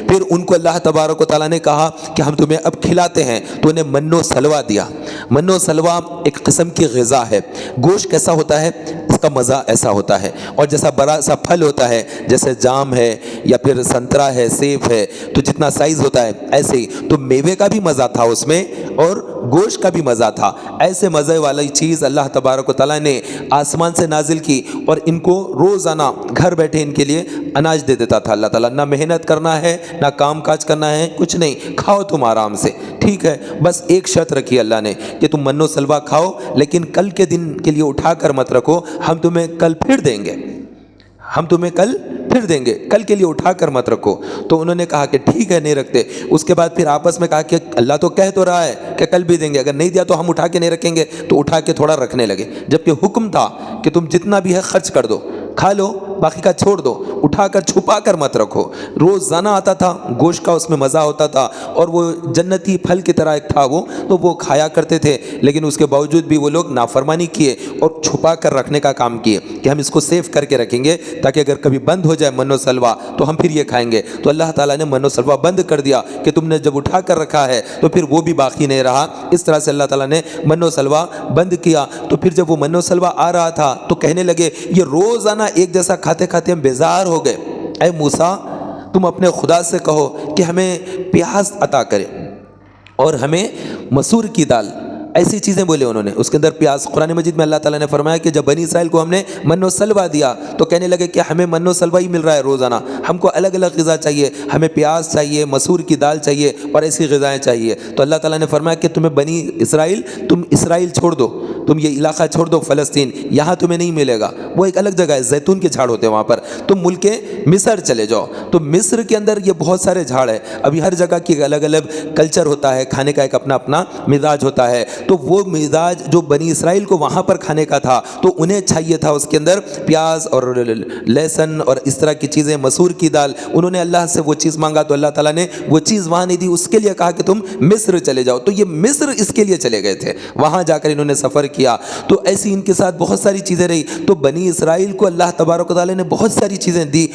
پھر ان کو اللہ تبارک و تعالیٰ نے کہا کہ ہم تمہیں اب کھلاتے ہیں، تو انہیں من و سلوا دیا۔ من و سلوا ایک قسم کی غذا ہے۔ گوشت کیسا ہوتا ہے، اس کا مزہ ایسا ہوتا ہے، اور جیسا بڑا سا پھل ہوتا ہے، جیسے جام ہے یا پھر سنترا ہے، سیب ہے، تو جتنا سائز ہوتا ہے ایسے ہی، تو میوے کا بھی مزہ تھا اس میں اور گوشت کا بھی مزہ تھا۔ ایسے مزے والی چیز اللہ تبارک و تعالیٰ نے آسمان سے نازل کی، اور ان کو روزانہ گھر بیٹھے ان کے لیے اناج دے دیتا تھا اللہ تعالیٰ۔ نہ محنت کرنا ہے، نہ کام کاج کرنا ہے، کچھ نہیں، کھاؤ تم آرام سے، ٹھیک ہے۔ بس ایک شرط رکھی اللہ نے کہ تم من و سلوا کھاؤ، لیکن کل کے دن کے لیے اٹھا کر مت رکھو، ہم تمہیں کل پھر دیں گے، ہم تمہیں کل پھر دیں گے، کل کے لیے اٹھا کر مت رکھو۔ تو انہوں نے کہا کہ ٹھیک ہے، نہیں رکھتے۔ اس کے بعد پھر آپس میں کہا کہ اللہ تو کہہ تو رہا ہے کہ کل بھی دیں گے، اگر نہیں دیا تو ہم اٹھا کے نہیں رکھیں گے، تو اٹھا کے تھوڑا رکھنے لگے، جبکہ حکم تھا کہ تم جتنا بھی ہے خرچ کر دو، کھا لو، باقی کا چھوڑ دو، اٹھا کر چھپا کر مت رکھو۔ روزانہ آتا تھا، گوشت کا اس میں مزہ ہوتا تھا، اور وہ جنتی پھل کی طرح ایک تھا وہ، تو وہ کھایا کرتے تھے، لیکن اس کے باوجود بھی وہ لوگ نافرمانی کیے اور چھپا کر رکھنے کا کام کیے کہ ہم اس کو سیو کر کے رکھیں گے، تاکہ اگر کبھی بند ہو جائے من و سلوا تو ہم پھر یہ کھائیں گے۔ تو اللہ تعالیٰ نے من و سلوا بند کر دیا کہ تم نے جب اٹھا کر رکھا ہے تو پھر وہ بھی باقی نہیں رہا۔ اس طرح سے اللہ تعالیٰ نے من و سلوا بند کیا۔ تو پھر جب وہ من و سلوا آ رہا تھا تو کہنے لگے یہ روزانہ ایک جیسا کھاتے کھاتے ہم بیزار ہو گئے، اے موسیٰ تم اپنے خدا سے کہو کہ ہمیں پیاز عطا کرے اور ہمیں مسور کی دال، ایسی چیزیں بولے انہوں نے، اس کے اندر پیاز۔ قرآن مجید میں اللہ تعالیٰ نے فرمایا کہ جب بنی اسرائیل کو ہم نے من و سلوا دیا تو کہنے لگے کہ ہمیں من و سلوا ہی مل رہا ہے روزانہ، ہم کو الگ الگ غذا چاہیے، ہمیں پیاز چاہیے، مسور کی دال چاہیے، اور ایسی غذائیں چاہیے۔ تو اللہ تعالیٰ نے فرمایا کہ تمہیں بنی اسرائیل، تم اسرائیل چھوڑ دو، تم یہ علاقہ چھوڑ دو فلسطین، یہاں تمہیں نہیں ملے گا، وہ ایک الگ جگہ ہے، زیتون کے جھاڑ ہوتے ہیں وہاں پر، تم ملک مصر چلے جاؤ۔ تو مصر کے اندر یہ بہت سارے جھاڑ ہیں، ابھی ہر جگہ کی الگ الگ کلچر ہوتا ہے، کھانے کا ایک اپنا اپنا مزاج ہوتا ہے، تو وہ مزاج جو بنی اسرائیل کو وہاں پر کھانے کا تھا، تو انہیں چاہیے تھا اس کے اندر پیاز اور لہسن اور اس طرح کی چیزیں، مسور کی دال۔ انہوں نے اللہ سے وہ چیز مانگا تو اللہ تعالیٰ نے وہ چیز وہاں نہیں دی، اس کے لیے کہا کہ تم مصر چلے جاؤ۔ تو یہ مصر اس کے لیے چلے گئے تھے، وہاں جا کر انہوں نے سفر کیا۔ تو ایسی ان کے ساتھ بہت ساری چیزیں رہی۔ تو بنی اسرائیل کو اللہ تبارک و تعالیٰ نے بہت ساری چیزیں دی۔